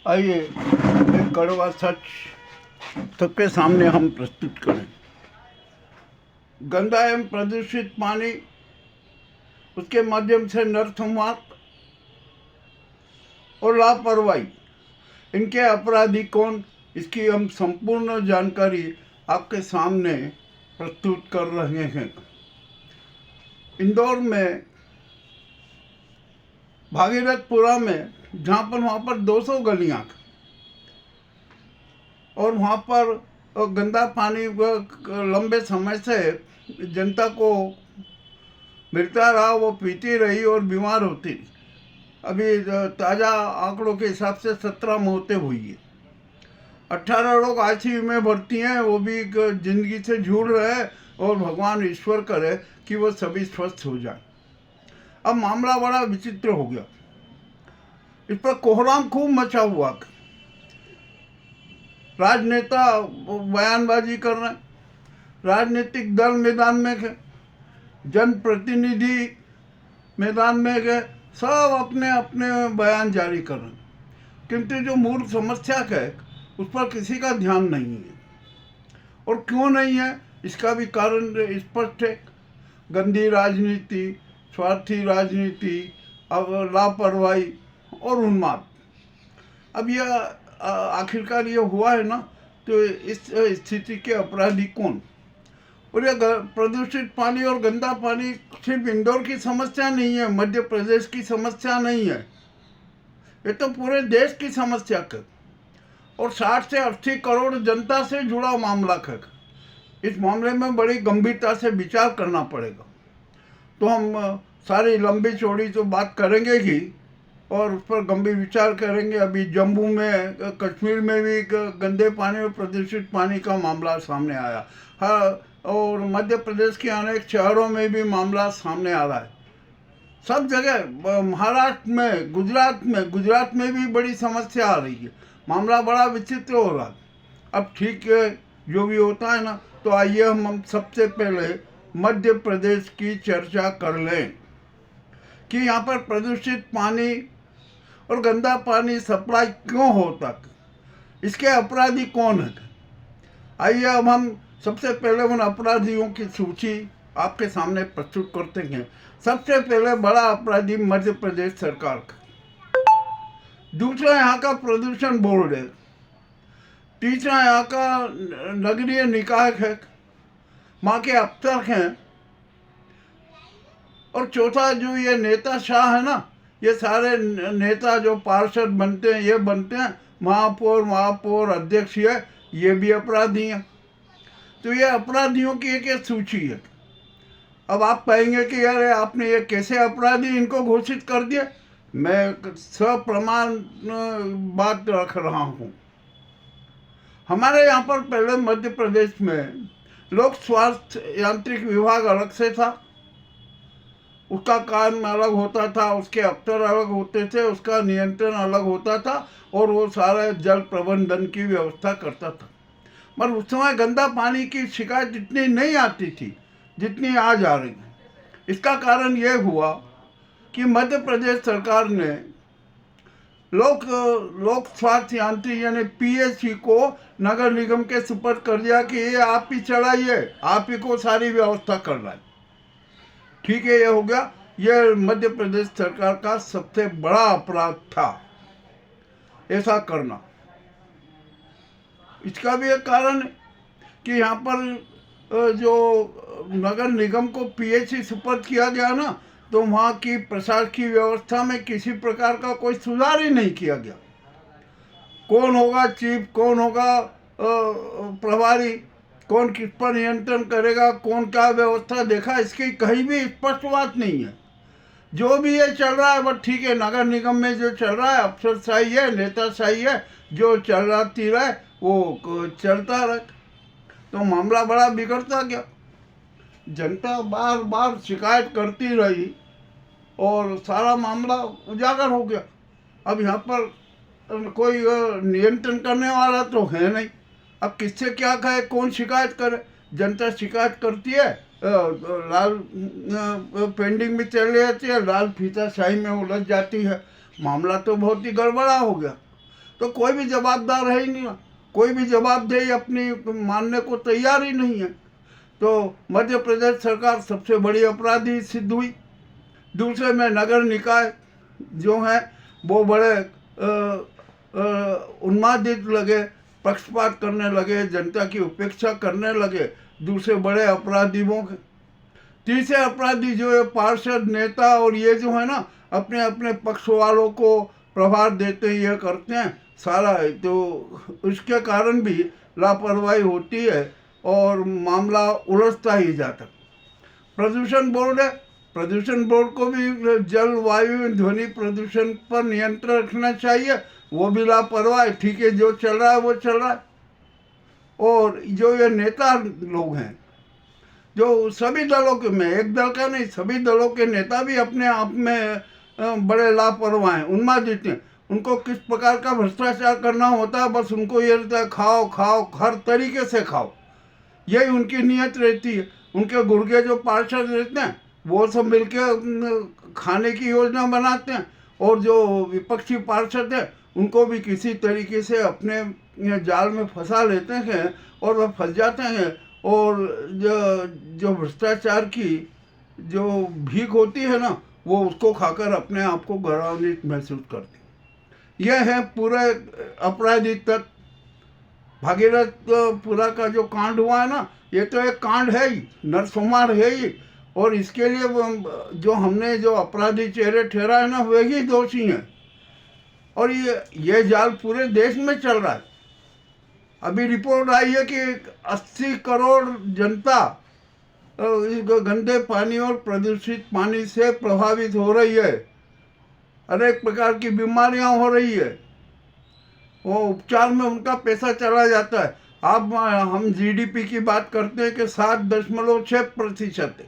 आइए एक कड़वा सच सबके सामने हम प्रस्तुत करें। गंदा एवं प्रदूषित पानी, उसके माध्यम से नरसंहार और लापरवाही, इनके अपराधी कौन, इसकी हम संपूर्ण जानकारी आपके सामने प्रस्तुत कर रहे हैं। इंदौर में भागीरथपुरा में वहाँ पर 200 गलियाँ और वहाँ पर गंदा पानी लंबे समय से जनता को मिलता रहा, वो पीती रही और बीमार होती। अभी ताज़ा आंकड़ों के हिसाब से 17 मौतें हुई है। 18 लोग आईसीयू में भर्ती हैं, वो भी जिंदगी से जूझ रहे हैं और भगवान ईश्वर करे कि वो सभी स्वस्थ हो जाए। अब मामला बड़ा विचित्र हो गया। इस पर कोहराम खूब मचा हुआ। राजनेता बयानबाजी कर रहे हैं, राजनीतिक दल मैदान में गए, जनप्रतिनिधि मैदान में गए, सब अपने अपने बयान जारी कर रहे हैं, किंतु जो मूल समस्या है उस पर किसी का ध्यान नहीं है। और क्यों नहीं है, इसका भी कारण स्पष्ट है। गंदी राजनीति, स्वार्थी राजनीति, अब लापरवाही और उन्माद। अब यह आखिरकार ये हुआ है ना, तो इस स्थिति के अपराधी कौन? और यह प्रदूषित पानी और गंदा पानी सिर्फ इंदौर की समस्या नहीं है, मध्य प्रदेश की समस्या नहीं है, ये तो पूरे देश की समस्या है और 60 से 80 करोड़ जनता से जुड़ा मामला है। इस मामले में बड़ी गंभीरता से विचार करना पड़ेगा। तो हम सारी लंबी चौड़ी तो बात करेंगे ही और उस पर गंभीर विचार करेंगे। अभी जम्मू में, कश्मीर में भी गंदे पानी और प्रदूषित पानी का मामला सामने आया। हाँ, और मध्य प्रदेश के अनेक शहरों में भी मामला सामने आ रहा है। सब जगह, महाराष्ट्र में, गुजरात में भी बड़ी समस्या आ रही है। मामला बड़ा विचित्र हो रहा है। अब ठीक है, जो भी होता है ना, तो आइए हम सबसे पहले मध्य प्रदेश की चर्चा कर लें कि यहाँ पर प्रदूषित पानी और गंदा पानी सप्लाई क्यों होता है, इसके अपराधी कौन है। आइए अब हम सबसे पहले उन अपराधियों की सूची आपके सामने प्रस्तुत करते हैं। सबसे पहले बड़ा अपराधी मध्य प्रदेश सरकार का, दूसरा यहाँ का प्रदूषण बोर्ड है, तीसरा यहाँ का नगरीय निकाय है, वहाँ के अफसर हैं, और चौथा जो ये नेता शाह है ना, ये सारे नेता जो पार्षद बनते हैं, ये बनते हैं महापौर अध्यक्ष, ये भी अपराधी हैं। तो ये अपराधियों की एक सूची है। अब आप कहेंगे कि यार आपने ये कैसे अपराधी इनको घोषित कर दिया। मैं सप्रमाण बात रख रहा हूँ। हमारे यहाँ पर पहले मध्य प्रदेश में लोक स्वास्थ्य यांत्रिक विभाग अलग से था, उसका काम अलग होता था, उसके अफसर अलग होते थे, उसका नियंत्रण अलग होता था और वो सारे जल प्रबंधन की व्यवस्था करता था। पर उस समय गंदा पानी की शिकायत इतनी नहीं आती थी जितनी आज आ रही है। इसका कारण ये हुआ कि मध्य प्रदेश सरकार ने लोक स्वास्थ्य यांत्रिक यानी पीएचई को नगर निगम के सुपुर्द कर दिया कि ये आप ही चलाइए, आप ही को सारी व्यवस्था करना है। ठीक है, ये हो गया। ये मध्य प्रदेश सरकार का सबसे बड़ा अपराध था ऐसा करना। इसका भी एक कारण है कि यहाँ पर जो नगर निगम को पीएचई सुपुर्द किया गया ना, तो वहाँ की प्रशासकीय व्यवस्था में किसी प्रकार का कोई सुधार ही नहीं किया गया। कौन होगा चीफ, कौन होगा प्रभारी, कौन किस पर नियंत्रण करेगा, कौन क्या व्यवस्था देखा, इसकी कहीं भी स्पष्ट बात नहीं है। जो भी ये चल रहा है बस ठीक है, नगर निगम में जो चल रहा है अफसरशाही है, नेताशाही है, जो चल रहा है वो चलता रहे। तो मामला बड़ा बिगड़ता गया। जनता बार बार शिकायत करती रही और सारा मामला उजागर हो गया। अब यहाँ पर कोई नियंत्रण करने वाला तो है नहीं। अब किससे क्या कहे, कौन शिकायत करे। जनता शिकायत करती है, लाल पेंडिंग में चली जाती है, लाल फीताशाही में उलझ जाती है। मामला तो बहुत ही गड़बड़ा हो गया। तो तो कोई भी जवाबदार है ही नहीं, कोई भी जवाबदेही अपनी मानने को तैयार ही नहीं है। तो मध्य प्रदेश सरकार सबसे बड़ी अपराधी सिद्ध हुई। दूसरे में नगर निकाय जो हैं वो बड़े उन्मादित लगे, पक्षपात करने लगे, जनता की उपेक्षा करने लगे, दूसरे बड़े अपराधियों के। तीसरे अपराधी जो है पार्षद, नेता और ये जो है ना अपने अपने पक्ष वालों को प्रभार देते ये करते हैं सारा, तो उसके कारण भी लापरवाही होती है और मामला उलझता ही जाता। प्रदूषण बोर्ड है, प्रदूषण बोर्ड को भी जल, वायु, ध्वनि प्रदूषण पर नियंत्रण रखना चाहिए, वो भी लापरवाह है। ठीक है, जो चल रहा है वो चल रहा है। और जो ये नेता लोग हैं जो सभी दलों के, में एक दल का नहीं, सभी दलों के नेता भी अपने आप में बड़े लापरवाह हैं, उन्मादित हैं। उनको किस प्रकार का भ्रष्टाचार करना होता है, बस उनको ये रहता है खाओ खाओ, हर तरीके से खाओ, यही उनकी नीयत रहती है। उनके गुर्गे जो पार्षद रहते हैं वो सब मिलके खाने की योजना बनाते हैं, और जो विपक्षी पार्षद हैं उनको भी किसी तरीके से अपने जाल में फंसा लेते हैं और वह फंस जाते हैं, और जो भ्रष्टाचार की जो भीख होती है ना वो उसको खाकर अपने आप को गौरवान्वित महसूस करते हैं। यह है पूरे अपराधी तत्व। भागीरथपुरा का जो कांड हुआ है ना, ये तो एक कांड है ही, नरसंहार है ही, और इसके लिए जो हमने जो अपराधी चेहरे ठहराए ना वही दोषी हैं। और ये जाल पूरे देश में चल रहा है। अभी रिपोर्ट आई है कि 80 करोड़ जनता इस गंदे पानी और प्रदूषित पानी से प्रभावित हो रही है, अनेक प्रकार की बीमारियां हो रही है, वो उपचार में उनका पैसा चला जाता है। अब हम जीडीपी की बात करते हैं कि 7.6% है,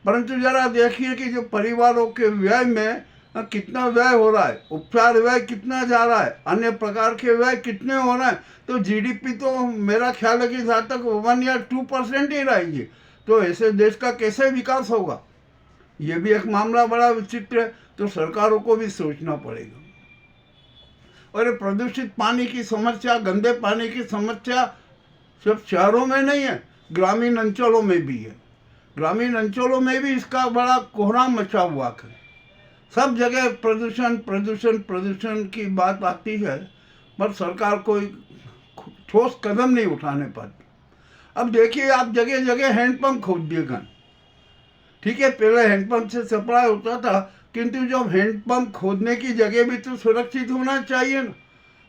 परंतु जरा देखिए कि जो परिवारों के व्यय में कितना व्यय हो रहा है, उपचार व्यय कितना जा रहा है, अन्य प्रकार के व्यय कितने हो रहे हैं, तो जीडीपी तो मेरा ख्याल है कि जहाँ तक 1 या 2% ही रहेगी, तो ऐसे देश का कैसे विकास होगा। ये भी एक मामला बड़ा विचित्र है, तो सरकारों को भी सोचना पड़ेगा। और प्रदूषित पानी की समस्या, गंदे पानी की समस्या सिर्फ शहरों में नहीं है, ग्रामीण अंचलों में भी है। ग्रामीण अंचलों में भी इसका बड़ा कोहराम मचा हुआ है। सब जगह प्रदूषण प्रदूषण प्रदूषण की बात आती है, पर सरकार कोई ठोस कदम नहीं उठाने पाती। अब देखिए आप जगह जगह हैंडपंप खोद दिए गए। ठीक है, पहले हैंडपंप से सप्लाई होता था, किंतु जब हैंडपंप खोदने की जगह भी तो सुरक्षित होना चाहिए ना।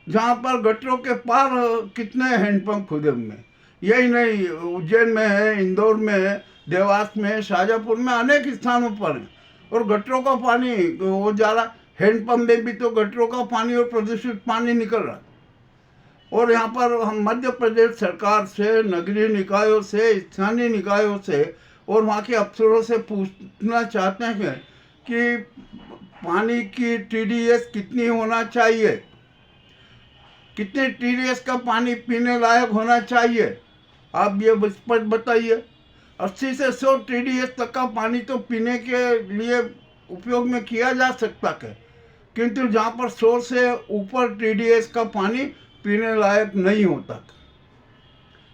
जहाँ पर गटरों के पार कितने हैंडपंप खुदे हुए, यही नहीं उज्जैन में है, इंदौर में है, देवास में है, शाजापुर में, अनेक स्थानों पर है, और गटरों का पानी वो जा रहा। हैंडपंप में भी तो गटरों का पानी और प्रदूषित पानी निकल रहा। और यहाँ पर हम मध्य प्रदेश सरकार से, नगरीय निकायों से, स्थानीय निकायों से और वहाँ के अफसरों से पूछना चाहते हैं कि पानी की टीडीएस कितनी होना चाहिए, कितने टीडीएस का पानी पीने लायक होना चाहिए, आप ये स्पष्ट बताइए। 80 से 100 टीडीएस तक का पानी तो पीने के लिए उपयोग में किया जा सकता है, किंतु जहाँ पर 100 से ऊपर टीडीएस का पानी पीने लायक नहीं होता,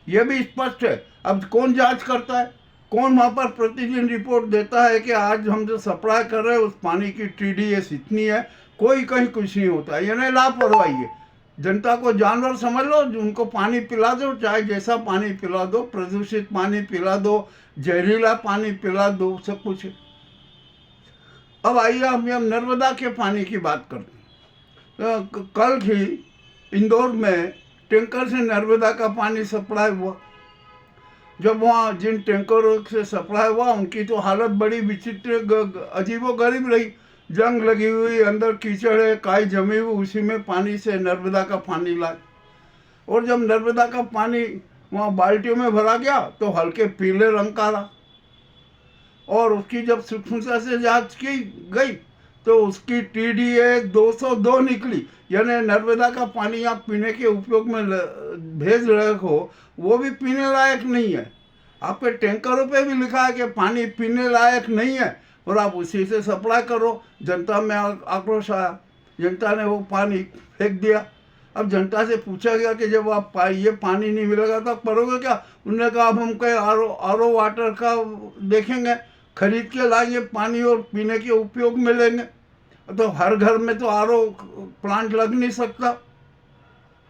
यह भी स्पष्ट है। अब कौन जांच करता है, कौन वहाँ पर प्रतिदिन रिपोर्ट देता है कि आज हम जो सप्लाई कर रहे हैं उस पानी की टीडीएस इतनी है, कोई कहीं कुछ नहीं होता। ये नहीं, लापरवाही है। जनता को जानवर समझ लो, उनको पानी पिला दो, चाहे जैसा पानी पिला दो, प्रदूषित पानी पिला दो, जहरीला पानी पिला दो, सब कुछ है। अब आइए हम नर्मदा के पानी की बात करते हैं। कल ही इंदौर में टैंकर से नर्मदा का पानी सप्लाई हुआ। जब वहाँ जिन टैंकरों से सप्लाई हुआ उनकी तो हालत बड़ी विचित्र, अजीबोगरीब रही। जंग लगी हुई, अंदर कीचड़ है, काई जमी हुई, उसी में पानी से नर्मदा का पानी लाए। और जब नर्मदा का पानी वहाँ बाल्टियों में भरा गया तो हल्के पीले रंग का रहा, और उसकी जब सूक्ष्मता से जांच की गई तो उसकी टीडीएस 202 निकली। यानी नर्मदा का पानी आप पीने के उपयोग में भेज रहे हो वो भी पीने लायक नहीं है। आपके टैंकरों पे भी लिखा है कि पानी पीने लायक नहीं है, और आप उसी से सप्लाई करो। जनता में आक्रोश आया, जनता ने वो पानी फेंक दिया। अब जनता से पूछा गया कि जब आप ये पानी नहीं मिलेगा तो आप करोगे क्या? उन्होंने कहा अब हम कहीं आर ओ वाटर का देखेंगे, खरीद के लाएंगे पानी और पीने के उपयोग में लेंगे। तो हर घर में तो आर ओ प्लांट लग नहीं सकता।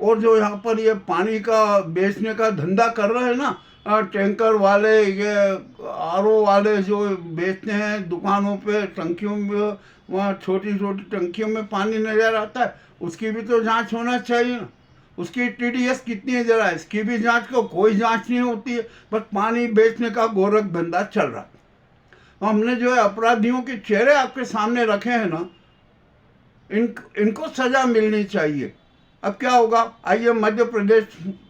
और जो यहाँ पर ये पानी का बेचने का धंधा कर रहे हैं ना, टैंकर वाले, ये आर ओ वाले जो बेचते हैं दुकानों पे, टंकियों में, वहाँ छोटी छोटी टंकियों में पानी नजर आता है, उसकी भी तो जांच होना चाहिए ना। उसकी टीडीएस कितनी है जरा इसकी भी जांच को, कोई जांच नहीं होती है, बस पानी बेचने का गोरख धंधा चल रहा है। हमने जो है अपराधियों के चेहरे आपके सामने रखे हैं ना, इनको सजा मिलनी चाहिए। अब क्या होगा, आइए मध्य प्रदेश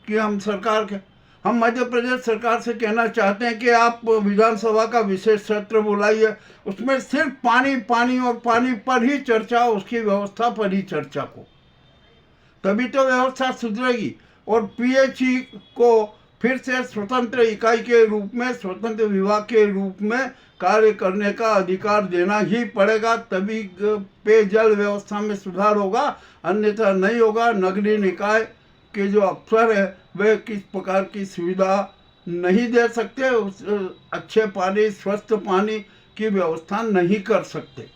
की हम सरकार के, हम मध्य प्रदेश सरकार से कहना चाहते हैं कि आप विधानसभा का विशेष सत्र बुलाइए, उसमें सिर्फ पानी पानी और पानी पर ही चर्चा, उसकी व्यवस्था पर ही चर्चा को, तभी तो व्यवस्था सुधरेगी। और पीएचई को फिर से स्वतंत्र इकाई के रूप में, स्वतंत्र विभाग के रूप में कार्य करने का अधिकार देना ही पड़ेगा, तभी पेयजल व्यवस्था में सुधार होगा, अन्यथा नहीं होगा। नगरीय निकाय के जो अफसर है वे किस प्रकार की सुविधा नहीं दे सकते, उस अच्छे पानी, स्वस्थ पानी की व्यवस्था नहीं कर सकते।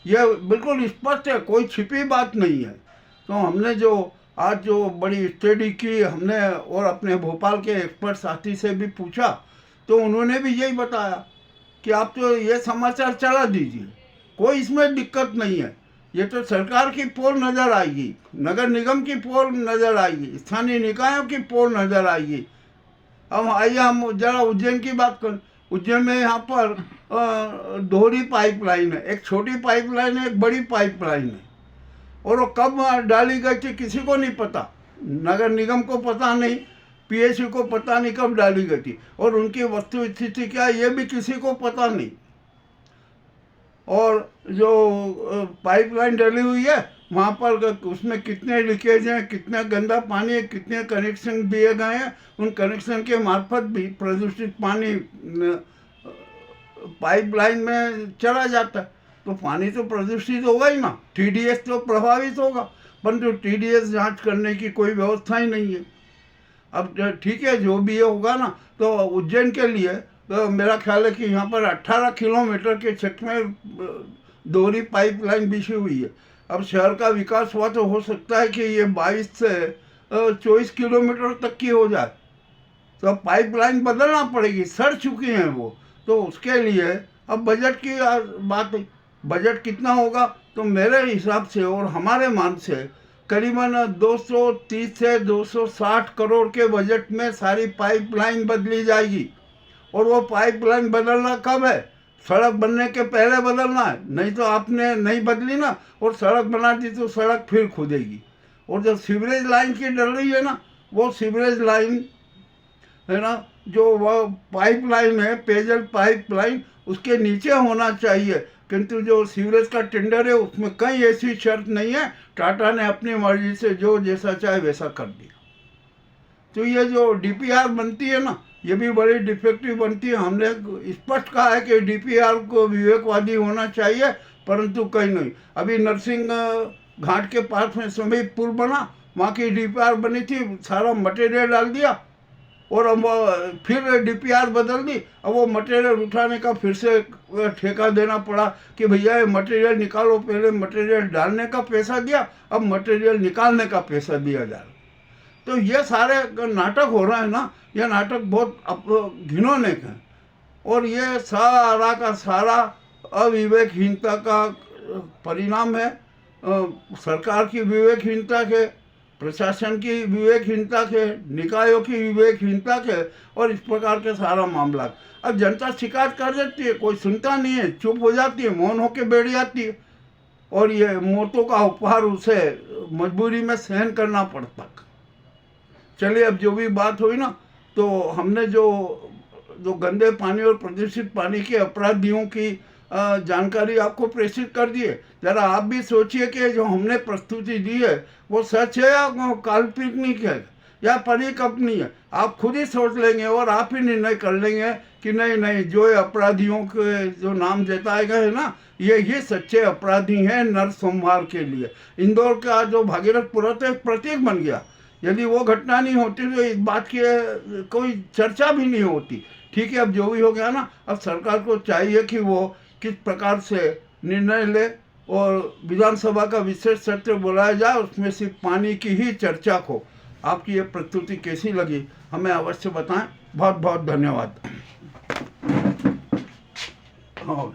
यह बिल्कुल स्पष्ट है, कोई छिपी बात नहीं है। तो हमने जो आज जो बड़ी स्टडी की हमने, और अपने भोपाल के एक्सपर्ट साथी से भी पूछा, तो उन्होंने भी यही बताया कि आप तो ये समाचार चला दीजिए, कोई इसमें दिक्कत नहीं है। ये तो सरकार की पोल नज़र आएगी, नगर निगम की पोल नज़र आएगी, स्थानीय निकायों की पोल नज़र आएगी। अब आइए हम जरा उज्जैन की बात करें। उज्जैन में यहाँ पर दोहरी पाइपलाइन है, एक छोटी पाइपलाइन है, एक बड़ी पाइपलाइन है, और वो कब डाली गई थी किसी को नहीं पता, नगर निगम को पता नहीं, पीएचई को पता नहीं कब डाली गई थी, और उनकी वस्तु स्थिति क्या है ये भी किसी को पता नहीं। और जो पाइपलाइन डली हुई है वहाँ पर उसमें कितने लीकेज हैं, कितना गंदा पानी है, कितने कनेक्शन दिए गए हैं, उन कनेक्शन के मार्फत भी प्रदूषित पानी पाइपलाइन में चला जाता है, तो पानी तो प्रदूषित होगा ही ना, टीडीएस तो प्रभावित होगा, परंतु टीडीएस जांच करने की कोई व्यवस्था ही नहीं है। अब ठीक है, जो भी ये होगा ना, तो उज्जैन के लिए तो मेरा ख्याल है कि यहाँ पर 18 किलोमीटर के क्षेत्र में दोहरी पाइपलाइन बिछी हुई है। अब शहर का विकास हुआ तो हो सकता है कि ये 22 से 24 किलोमीटर तक की हो जाए, तो अब पाइपलाइन बदलना पड़ेगी, सड़ चुकी हैं वो। तो उसके लिए अब बजट की बात है, बजट कितना होगा, तो मेरे हिसाब से और हमारे मान से करीबन 230 से 260 करोड़ के बजट में सारी पाइपलाइन बदली जाएगी। और वो पाइपलाइन बदलना कब है, सड़क बनने के पहले बदलना है, नहीं तो आपने नहीं बदली ना और सड़क बना दी तो सड़क फिर खुदेगी। और जो सीवरेज लाइन की डल रही है ना, वो सीवरेज लाइन है ना, जो वह पाइपलाइन है, पेयजल पाइपलाइन, उसके नीचे होना चाहिए, किंतु जो सीवरेज का टेंडर है उसमें कहीं ऐसी शर्त नहीं है, टाटा ने अपनी मर्जी से जो जैसा चाहे वैसा कर दिया। तो ये जो डीपीआर बनती है ना, ये भी बड़ी डिफेक्टिव बनती है। हमने स्पष्ट कहा है कि डीपीआर को विवेकवादी होना चाहिए, परंतु कहीं नहीं। अभी नरसिंह घाट के पास में समय पुल बना, वहाँ की डीपीआर बनी थी, सारा मटेरियल डाल दिया और अब फिर डीपीआर बदल दी। अब वो मटेरियल उठाने का फिर से ठेका देना पड़ा कि भैया ये मटेरियल निकालो, पहले मटेरियल डालने का पैसा दिया, अब मटेरियल निकालने का पैसा दिया जा रहा। तो ये सारे नाटक हो रहा है ना, ये नाटक बहुत घिनौने का है, और ये सारा का सारा अविवेकहीनता का परिणाम है, सरकार की विवेकहीनता के, प्रशासन की विवेकहीनता के, निकायों की विवेकहीनता के, और इस प्रकार के सारा मामला। अब जनता शिकायत कर देती है, कोई सुनता नहीं है, चुप हो जाती है, मौन होकर बैठ जाती है, और ये मौतों का उपहार उसे मजबूरी में सहन करना पड़ता। चलिए, अब जो भी बात हुई ना, तो हमने जो गंदे पानी और प्रदूषित पानी के अपराधियों की जानकारी आपको प्रेषित कर दी है। जरा आप भी सोचिए कि जो हमने प्रस्तुति दी है वो सच है या काल्पनिक है या परिकल्पना है। आप खुद ही सोच लेंगे और आप ही निर्णय कर लेंगे कि नहीं नहीं, जो अपराधियों के जो नाम जताए गए हैं ना, ये सच्चे अपराधी हैं नरसंहार के लिए। इंदौर का जो भागीरथपुरा तो एक प्रतीक बन गया। यदि वो घटना नहीं होती तो इस बात की कोई चर्चा भी नहीं होती। ठीक है, अब जो भी हो गया ना, अब सरकार को चाहिए कि वो किस प्रकार से निर्णय ले और विधानसभा का विशेष सत्र बुलाया जाए, उसमें सिर्फ पानी की ही चर्चा हो। आपकी ये प्रस्तुति कैसी लगी हमें अवश्य बताएं। बहुत बहुत धन्यवाद। हाँ।